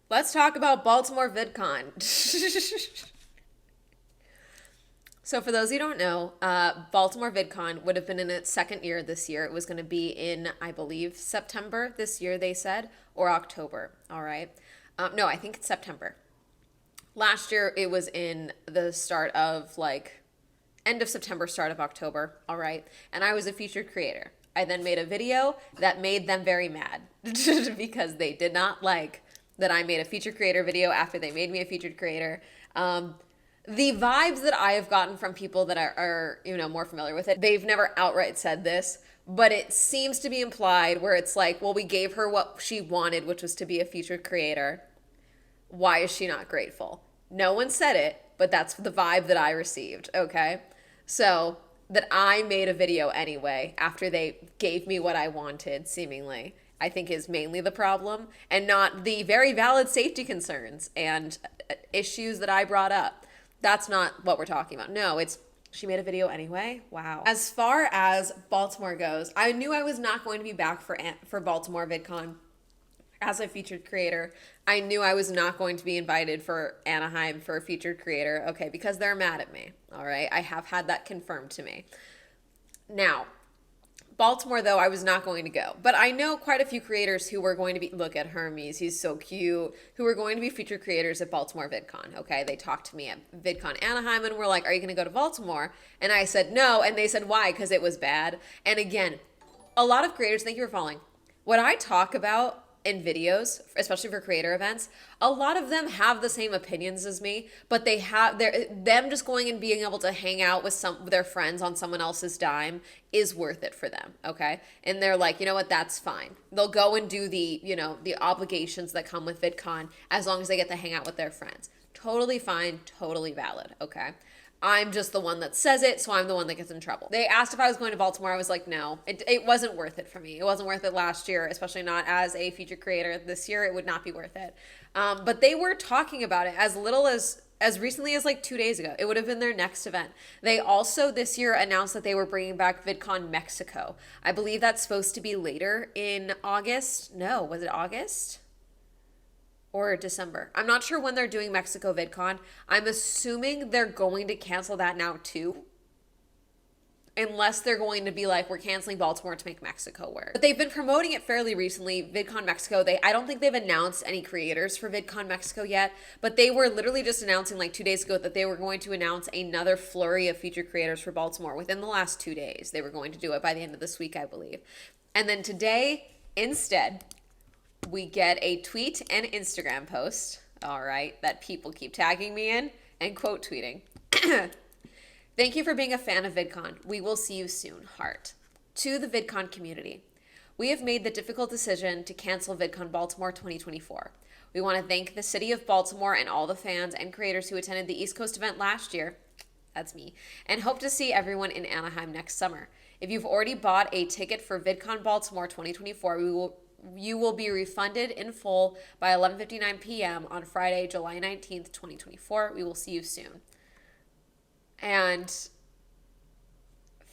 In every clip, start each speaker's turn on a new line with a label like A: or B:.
A: Let's talk about Baltimore VidCon. So for those who don't know, Baltimore VidCon would have been in its second year this year. It was going to be in, I believe, September this year, they said, or October. All right. No, I think it's September. Last year, it was in the start of end of September, start of October. All right. And I was a featured creator. I then made a video that made them very mad because they did not like that I made a featured creator video after they made me a featured creator. The vibes that I have gotten from people that are more familiar with it, they've never outright said this, but it seems to be implied where it's like, well, we gave her what she wanted, which was to be a featured creator. Why is she not grateful? No one said it, but that's the vibe that I received, okay? So that I made a video anyway after they gave me what I wanted, seemingly, I think is mainly the problem, and not the very valid safety concerns and issues that I brought up. That's not what we're talking about. No, it's she made a video anyway. Wow. As far as Baltimore goes, I knew I was not going to be back for Baltimore VidCon as a featured creator. I knew I was not going to be invited for Anaheim for a featured creator. Okay, because they're mad at me. All right, I have had that confirmed to me. Now, Baltimore, though, I was not going to go. But I know quite a few creators who were going to be, look at Hermes, he's so cute, who were going to be featured creators at Baltimore VidCon, okay? They talked to me at VidCon Anaheim and were like, are you going to go to Baltimore? And I said no, and they said, why? Because it was bad. And again, a lot of creators, thank you for following, what I talk about in videos, especially for creator events, a lot of them have the same opinions as me, but they have them just going and being able to hang out with their friends on someone else's dime is worth it for them, okay? And they're like, you know what, that's fine. They'll go and do the obligations that come with VidCon as long as they get to hang out with their friends. Totally fine, totally valid, okay? I'm just the one that says it, so I'm the one that gets in trouble. They asked if I was going to Baltimore. I was like, no, it wasn't worth it for me. It wasn't worth it last year, especially not as a featured creator. This year, it would not be worth it. But they were talking about it as little as recently as like 2 days ago. It would have been their next event. They also this year announced that they were bringing back VidCon Mexico. I believe that's supposed to be later in August. No, was it August? Or December. I'm not sure when they're doing Mexico VidCon. I'm assuming they're going to cancel that now too. Unless they're going to be like, we're canceling Baltimore to make Mexico work. But they've been promoting it fairly recently, VidCon Mexico. I don't think they've announced any creators for VidCon Mexico yet, but they were literally just announcing like 2 days ago that they were going to announce another flurry of featured creators for Baltimore within the last 2 days. They were going to do it by the end of this week, I believe. And then today, instead, we get a tweet and Instagram post, all right, that people keep tagging me in and quote tweeting. Thank you for being a fan of VidCon. We will see you soon, heart. To the VidCon community, we have made the difficult decision to cancel VidCon Baltimore 2024. We want to thank the city of Baltimore and all the fans and creators who attended the East Coast event last year, that's me, and hope to see everyone in Anaheim next summer. If you've already bought a ticket for VidCon Baltimore 2024, you will be refunded in full by 11:59 p.m. on Friday, July 19th, 2024. We will see you soon. And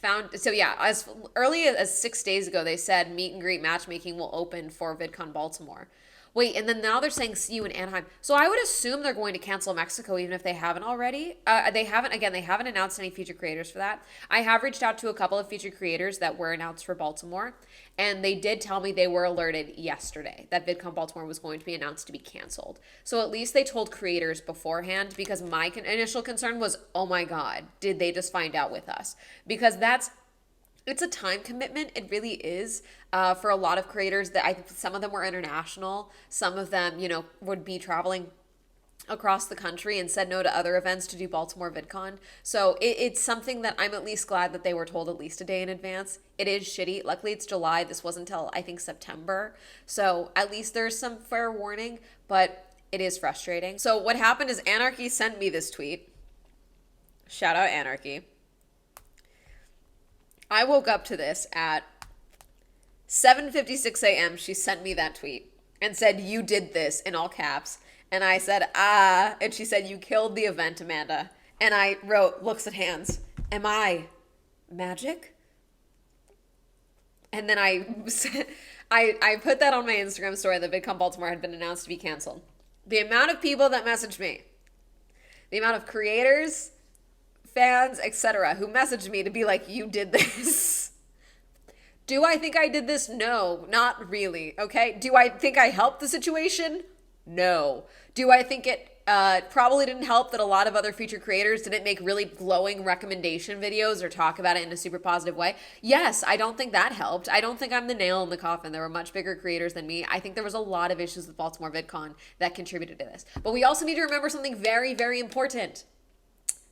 A: as early as 6 days ago, they said meet and greet matchmaking will open for VidCon Baltimore. Wait, and then now they're saying see you in Anaheim. So I would assume they're going to cancel Mexico even if they haven't already. They haven't announced any featured creators for that. I have reached out to a couple of featured creators that were announced for Baltimore, and they did tell me they were alerted yesterday that VidCon Baltimore was going to be announced to be canceled. So at least they told creators beforehand, because my initial concern was, oh my God, did they just find out with us? Because it's a time commitment. It really is for a lot of creators. Some of them were international. Some of them, would be traveling across the country and said no to other events to do Baltimore VidCon. So it's something that I'm at least glad that they were told at least a day in advance. It is shitty. Luckily, it's July. This wasn't until, I think, September. So at least there's some fair warning, but it is frustrating. So what happened is Anarchy sent me this tweet. Shout out Anarchy. I woke up to this at 7:56 a.m. She sent me that tweet and said, you did this, in all caps. And I said, and she said, you killed the event, Amanda. And I wrote, looks at hands, am I magic? And then I put that on my Instagram story that VidCon Baltimore had been announced to be canceled. The amount of people that messaged me, the amount of creators, fans, etc., who messaged me to be like, you did this. Do I think I did this? No, not really. Okay. Do I think I helped the situation? No. Do I think it probably didn't help that a lot of other featured creators didn't make really glowing recommendation videos or talk about it in a super positive way? Yes, I don't think that helped. I don't think I'm the nail in the coffin. There were much bigger creators than me. I think there was a lot of issues with Baltimore VidCon that contributed to this. But we also need to remember something very, very important.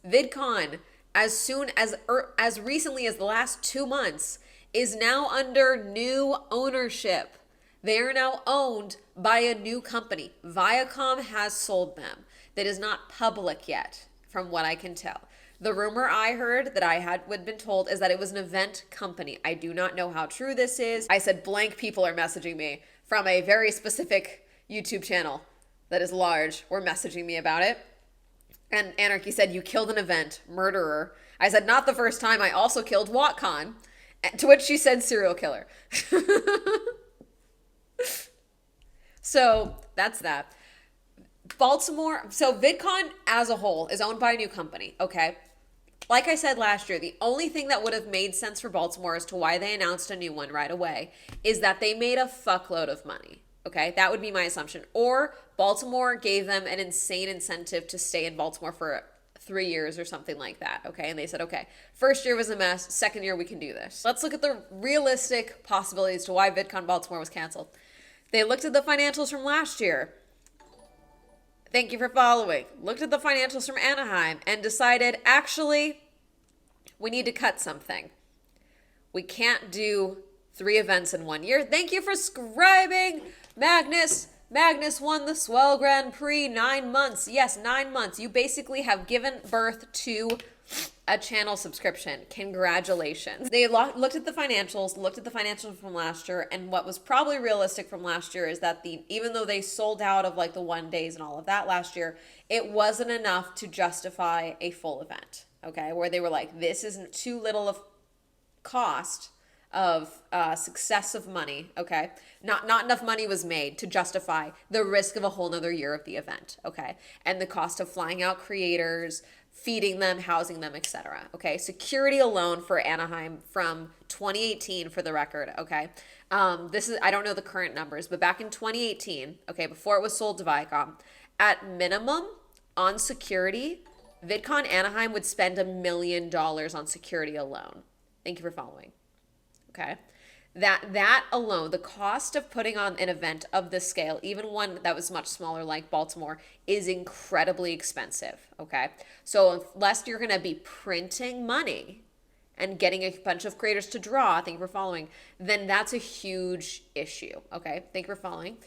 A: VidCon, as recently as the last 2 months, is now under new ownership. They are now owned by a new company. Viacom has sold them. That is not public yet, from what I can tell. The rumor I heard that I had been told is that it was an event company. I do not know how true this is. I said blank people are messaging me from a very specific YouTube channel that is large. Were messaging me about it. And Anarchy said, you killed an event, murderer. I said, not the first time. I also killed WatCon. To which she said, serial killer. So that's that. Baltimore, so VidCon as a whole is owned by a new company, okay? Like I said last year, the only thing that would have made sense for Baltimore as to why they announced a new one right away is that they made a fuckload of money, okay? That would be my assumption. Or Baltimore gave them an insane incentive to stay in Baltimore for 3 years or something like that, okay? And they said, okay, first year was a mess, second year we can do this. Let's look at the realistic possibilities to why VidCon Baltimore was canceled. They looked at the financials from last year. Thank you for following. Looked at the financials from Anaheim and decided, actually, we need to cut something. We can't do 3 events in 1 year. Thank you for subscribing, Magnus. Magnus won the Swell Grand Prix 9 months. Yes, 9 months. You basically have given birth to a channel subscription. Congratulations. They looked at the financials from last year, and what was probably realistic from last year is that even though they sold out of like the 1 days and all of that last year, it wasn't enough to justify a full event, okay? Where they were like, this isn't too little of cost of success of money, okay? Not enough money was made to justify the risk of a whole nother year of the event, okay? And the cost of flying out creators, feeding them, housing them, etc. Okay, security alone for Anaheim from 2018, for the record. Okay, this is, I don't know the current numbers, but back in 2018, okay, before it was sold to Viacom, at minimum on security, VidCon Anaheim would spend $1 million on security alone. Thank you for following. Okay. That alone, the cost of putting on an event of this scale, even one that was much smaller like Baltimore, is incredibly expensive, okay? So unless you're going to be printing money and getting a bunch of creators to draw, thank you for following, then that's a huge issue, okay? Thank you for following.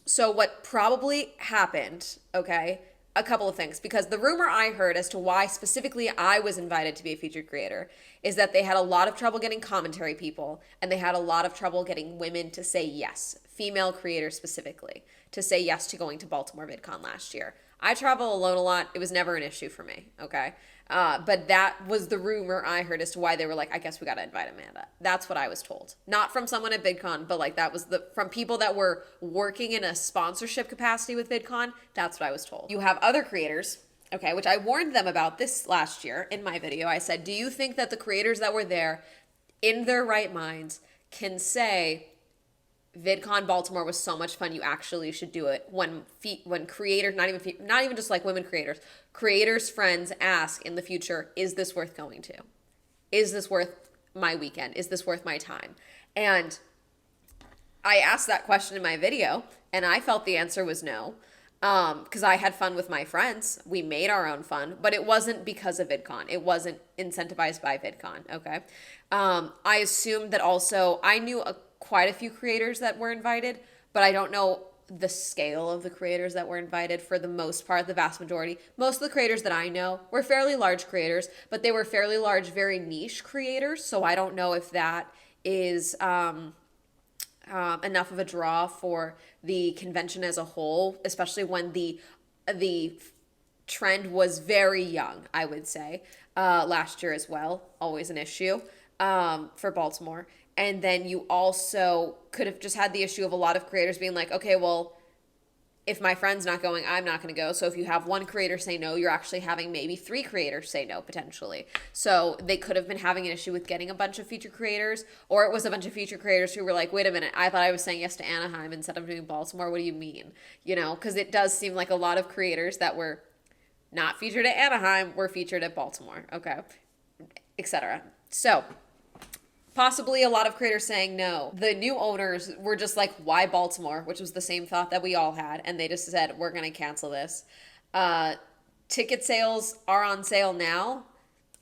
A: So what probably happened, okay, a couple of things, because the rumor I heard as to why specifically I was invited to be a featured creator is that they had a lot of trouble getting commentary people, and they had a lot of trouble getting women to say yes, female creators specifically, to say yes to going to Baltimore VidCon last year. I travel alone a lot. It was never an issue for me, okay? But that was the rumor I heard as to why they were like, I guess we got to invite Amanda. That's what I was told. Not from someone at VidCon, but like that was from people that were working in a sponsorship capacity with VidCon. That's what I was told. You have other creators, okay, which I warned them about this last year in my video. I said, do you think that the creators that were there in their right minds can say, VidCon Baltimore was so much fun, you actually should do it, when creators, not even just like women creators friends ask in the future, is this worth going to? Is this worth my weekend? Is this worth my time? And I asked that question in my video, and I felt the answer was no, because I had fun with my friends. We made our own fun, but it wasn't because of VidCon. It wasn't incentivized by VidCon, okay? I assumed that also, I knew quite a few creators that were invited, but I don't know the scale of the creators that were invited for the most part, the vast majority. Most of the creators that I know were fairly large creators, but they were fairly large, very niche creators, so I don't know if that is enough of a draw for the convention as a whole, especially when the trend was very young, I would say, last year as well. Always an issue for Baltimore. And then you also could have just had the issue of a lot of creators being like, okay, well, if my friend's not going, I'm not going to go. So if you have one creator say no, you're actually having maybe 3 creators say no potentially. So they could have been having an issue with getting a bunch of feature creators, or it was a bunch of feature creators who were like, wait a minute, I thought I was saying yes to Anaheim instead of doing Baltimore. What do you mean? You know, because it does seem like a lot of creators that were not featured at Anaheim were featured at Baltimore. Okay, etc. So possibly a lot of creators saying no. The new owners were just like, why Baltimore? Which was the same thought that we all had. And they just said, we're going to cancel this. Ticket sales are on sale now.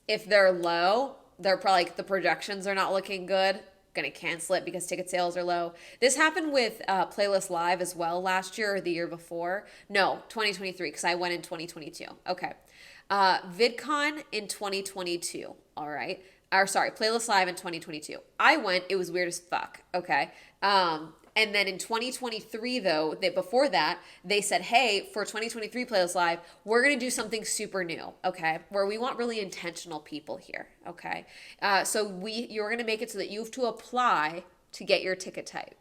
A: If they're low, they're probably like, the projections are not looking good. Going to cancel it because ticket sales are low. This happened with Playlist Live as well last year or the year before. No, 2023, because I went in 2022. Okay. VidCon in 2022. All right. Or sorry, Playlist Live in 2022. I went, it was weird as fuck, okay? And then in 2023, though, before that, they said, hey, for 2023 Playlist Live, we're going to do something super new, okay? Where we want really intentional people here, okay? So you're going to make it so that you have to apply to get your ticket type.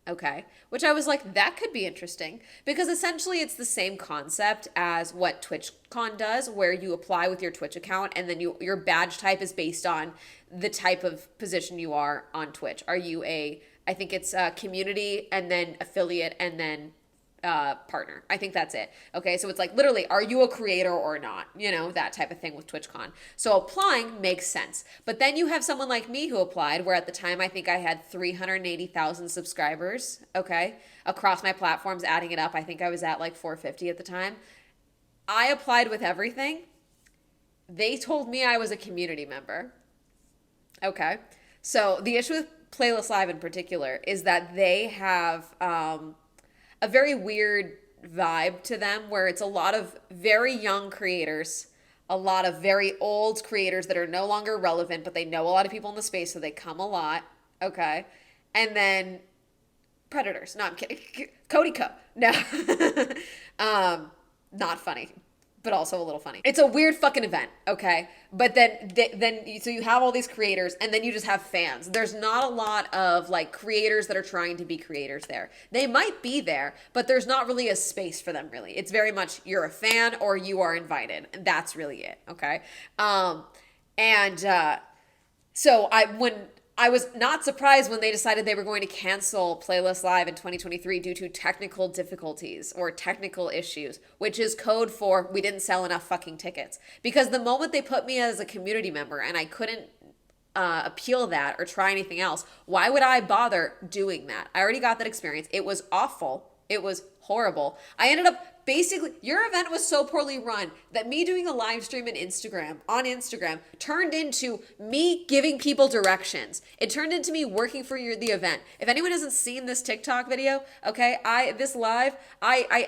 A: Okay, which I was like, that could be interesting because essentially it's the same concept as what TwitchCon does, where you apply with your Twitch account and then your badge type is based on the type of position you are on Twitch. Are you I think it's a community and then affiliate and then partner. I think that's it. Okay, so it's like literally, are you a creator or not? You know, that type of thing with TwitchCon. So applying makes sense. But then you have someone like me who applied, where at the time I think I had 380,000 subscribers, okay, across my platforms, adding it up. I think I was at like 450 at the time. I applied with everything. They told me I was a community member. Okay, so the issue with Playlist Live in particular is that they have a very weird vibe to them where it's a lot of very young creators, a lot of very old creators that are no longer relevant, but they know a lot of people in the space, so they come a lot, okay? And then predators. No, I'm kidding. Cody Co. No. Not funny, but also a little funny. It's a weird fucking event, okay? But so you have all these creators and then you just have fans. There's not a lot of like creators that are trying to be creators there. They might be there, but there's not really a space for them really. It's very much you're a fan or you are invited. And that's really it, okay? So I was not surprised when they decided they were going to cancel Playlist Live in 2023 due to technical difficulties or technical issues, which is code for we didn't sell enough fucking tickets. Because the moment they put me as a community member and I couldn't appeal that or try anything else, why would I bother doing that? I already got that experience. It was awful. It was horrible. I ended up basically, your event was so poorly run that me doing a live stream on Instagram turned into me giving people directions. It turned into me working for the event. If anyone hasn't seen this TikTok video, okay, I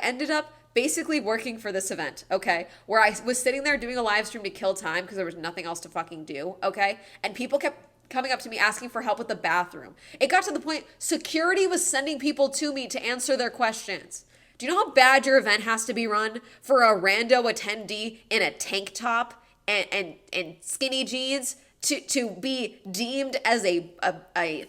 A: ended up basically working for this event, okay, where I was sitting there doing a live stream to kill time because there was nothing else to fucking do, okay, and people kept coming up to me asking for help with the bathroom. It got to the point security was sending people to me to answer their questions. Do you know how bad your event has to be run for a rando attendee in a tank top and skinny jeans to be deemed as a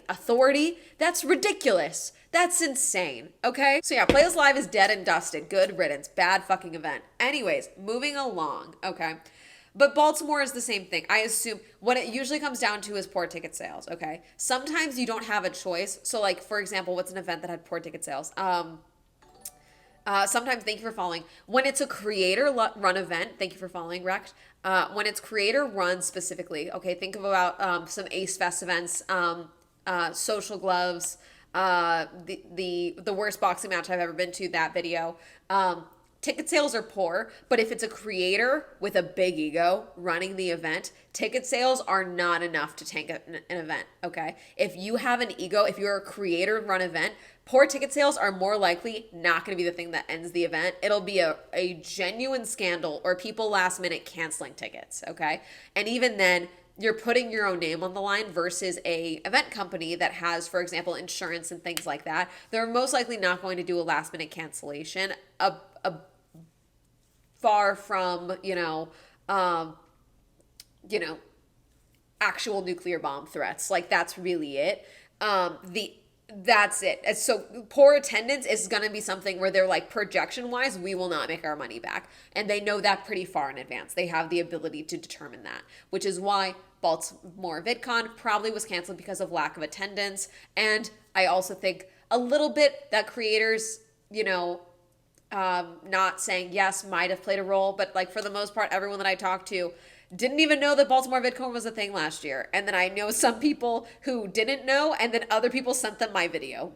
A: authority? That's ridiculous. That's insane, okay? So yeah, Playlist Live is dead and dusted. Good riddance. Bad fucking event. Anyways, moving along, okay? But Baltimore is the same thing. I assume what it usually comes down to is poor ticket sales, okay? Sometimes you don't have a choice. So like, for example, what's an event that had poor ticket sales? Sometimes, thank you for following. When it's a creator run event, thank you for following, Rect. When it's creator run specifically, okay, think about some Ace Fest events, Social Gloves, the worst boxing match I've ever been to, that video. Ticket sales are poor, but if it's a creator with a big ego running the event, ticket sales are not enough to tank an event, okay? If you have an ego, if you're a creator run event, poor ticket sales are more likely not going to be the thing that ends the event. It'll be a genuine scandal or people last minute canceling tickets, okay? And even then, you're putting your own name on the line versus a event company that has, for example, insurance and things like that. They're most likely not going to do a last minute cancellation. Far from, actual nuclear bomb threats. Like, that's really it. That's it. And so poor attendance is going to be something where they're like, projection wise, we will not make our money back. And they know that pretty far in advance. They have the ability to determine that, which is why Baltimore VidCon probably was canceled because of lack of attendance. And I also think a little bit that creators, not saying yes might have played a role. But like for the most part, everyone that I talked to didn't even know that Baltimore VidCon was a thing last year. And then I know some people who didn't know, and then other people sent them my video.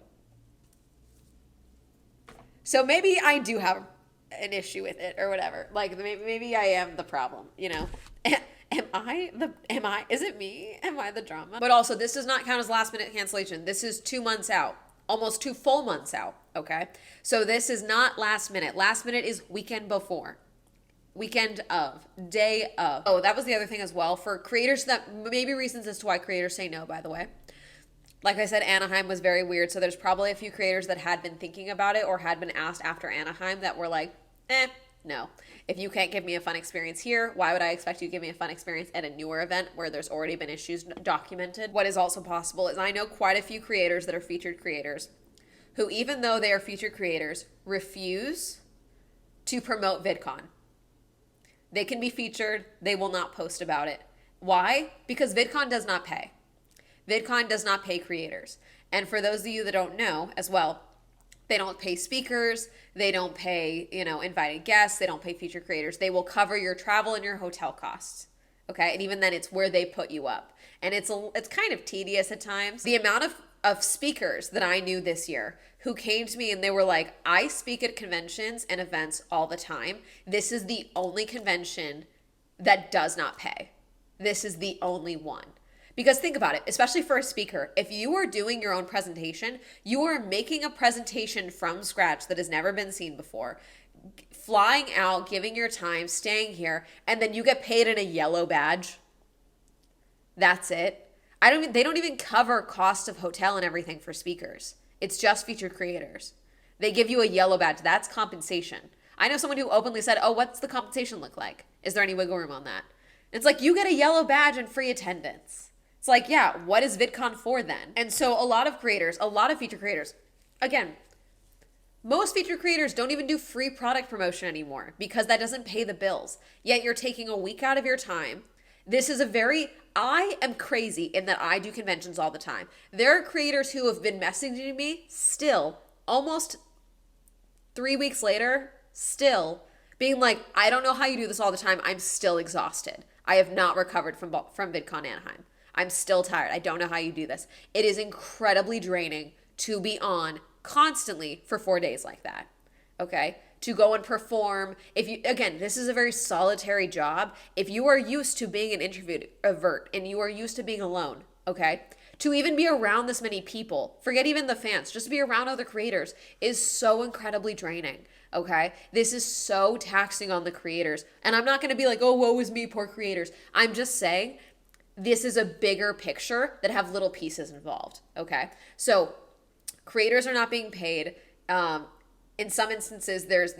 A: So maybe I do have an issue with it or whatever. Like maybe I am the problem, is it me? Am I the drama? But also, this does not count as last minute cancellation. This is 2 months out, almost 2 full months out, okay? So this is not last minute. Last minute is weekend before. Weekend of, day of. Oh, that was the other thing as well. For creators, that maybe reasons as to why creators say no, by the way. Like I said, Anaheim was very weird. So there's probably a few creators that had been thinking about it or had been asked after Anaheim that were like, no. If you can't give me a fun experience here, why would I expect you to give me a fun experience at a newer event where there's already been issues documented? What is also possible is I know quite a few creators that are featured creators who, even though they are featured creators, refuse to promote VidCon. They can be featured. They will not post about it. Why? Because VidCon does not pay. VidCon does not pay creators. And for those of you that don't know as well, they don't pay speakers. They don't pay, invited guests. They don't pay featured creators. They will cover your travel and your hotel costs. Okay. And even then it's where they put you up. And it's kind of tedious at times. The amount of speakers that I knew this year who came to me and they were like, I speak at conventions and events all the time. This is the only convention that does not pay. This is the only one. Because think about it, especially for a speaker, if you are doing your own presentation, you are making a presentation from scratch that has never been seen before, flying out, giving your time, staying here, and then you get paid in a yellow badge. That's it. They don't even cover cost of hotel and everything for speakers. It's just featured creators. They give you a yellow badge. That's compensation. I know someone who openly said, oh, what's the compensation look like? Is there any wiggle room on that? It's like, you get a yellow badge and free attendance. It's like, yeah, what is VidCon for then? And so a lot of featured creators, again, most featured creators don't even do free product promotion anymore because that doesn't pay the bills. Yet you're taking a week out of your time. I am crazy in that I do conventions all the time. There are creators who have been messaging me still, almost 3 weeks later, still being like, I don't know how you do this all the time. I'm still exhausted. I have not recovered from VidCon Anaheim. I'm still tired. I don't know how you do this. It is incredibly draining to be on constantly for 4 days like that. Okay? To go and perform. This is a very solitary job. If you are used to being an introvert and you are used to being alone, okay? To even be around this many people, forget even the fans, just to be around other creators is so incredibly draining, okay? This is so taxing on the creators. And I'm not going to be like, oh, woe is me, poor creators. I'm just saying this is a bigger picture that have little pieces involved, okay? So creators are not being paid. In some instances, there's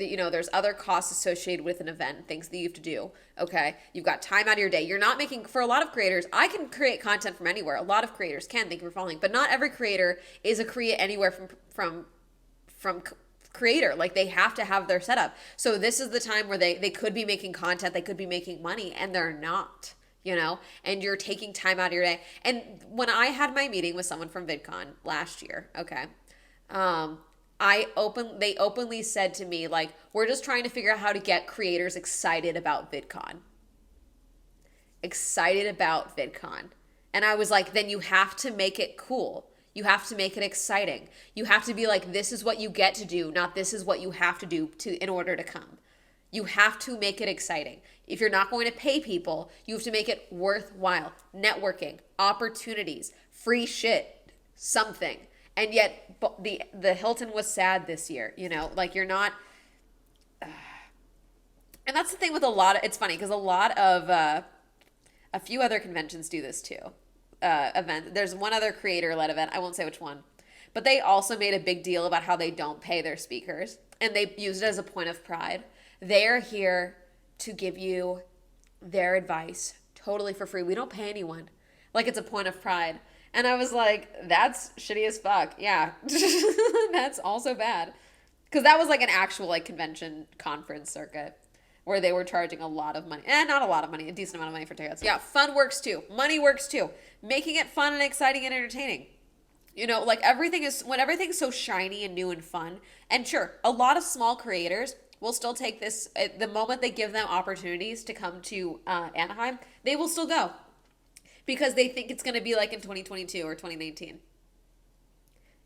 A: other costs associated with an event, things that you have to do, okay? You've got time out of your day. You're not making, for a lot of creators, I can create content from anywhere. A lot of creators can, thank you for following, but not every creator is a create anywhere from creator. Like, they have to have their setup. So this is the time where they could be making content, they could be making money, and they're not, and you're taking time out of your day. And when I had my meeting with someone from VidCon last year, okay, they openly said to me, like, we're just trying to figure out how to get creators excited about VidCon. And I was like, then you have to make it cool. You have to make it exciting. You have to be like, this is what you get to do, not this is what you have to do in order to come. You have to make it exciting. If you're not going to pay people, you have to make it worthwhile. Networking, opportunities, free shit, something. And yet the Hilton was sad this year, like you're not. And that's the thing with it's funny because a lot of, a few other conventions do this too. Event. There's one other creator-led event. I won't say which one, but they also made a big deal about how they don't pay their speakers and they used it as a point of pride. They're here to give you their advice totally for free. We don't pay anyone. Like, it's a point of pride. And I was like, that's shitty as fuck. Yeah. That's also bad. Because that was like an actual like convention conference circuit where they were charging a lot of money. Not a lot of money, a decent amount of money for tickets. Yeah, fun works too. Money works too. Making it fun and exciting and entertaining. You know, like everything is, when everything's so shiny and new and fun. And sure, a lot of small creators will still take this, the moment they give them opportunities to come to Anaheim, they will still go because they think it's going to be like in 2022 or 2019.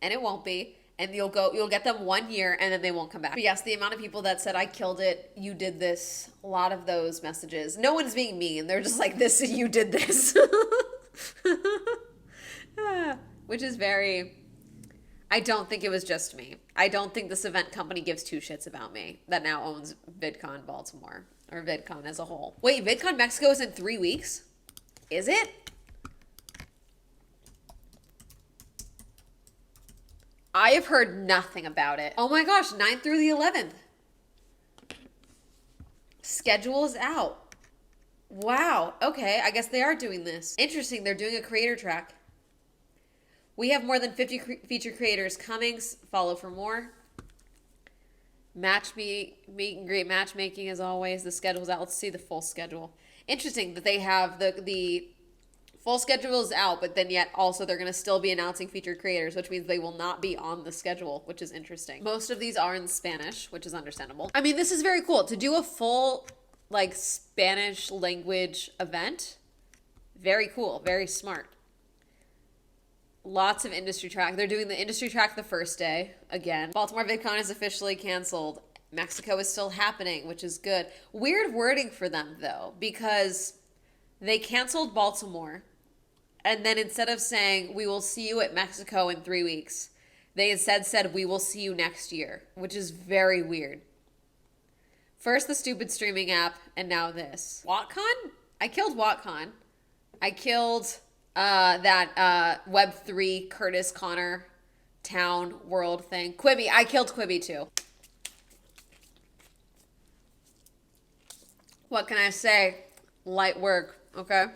A: And it won't be. And you'll get them 1 year and then they won't come back. But yes, the amount of people that said, I killed it, you did this, a lot of those messages. No one's being mean. They're just like, this, you did this. Which is very, I don't think it was just me. I don't think this event company gives two shits about me that now owns VidCon Baltimore or VidCon as a whole. Wait, VidCon Mexico is in 3 weeks? Is it? I have heard nothing about it. Oh my gosh, 9th through the 11th. Schedule is out. Wow. Okay, I guess they are doing this. Interesting, they're doing a creator track. We have more than 50 feature creators coming. Follow for more. Meet and greet matchmaking as always. The schedule's out. Let's see the full schedule. Interesting that they have the full schedule is out, but then yet also they're going to still be announcing featured creators, which means they will not be on the schedule, which is interesting. Most of these are in Spanish, which is understandable. I mean, this is very cool. To do a full like Spanish language event, very cool, very smart. Lots of industry track. They're doing the industry track the first day again. Baltimore VidCon is officially canceled. Mexico is still happening, which is good. Weird wording for them though, because they canceled Baltimore, and then instead of saying we will see you at Mexico in 3 weeks, they instead said we will see you next year, which is very weird. First the stupid streaming app, and now this. WatCon? I killed WatCon. I killed that Web3 Curtis Connor town world thing. Quibi. I killed Quibi too. What can I say? Light work, okay?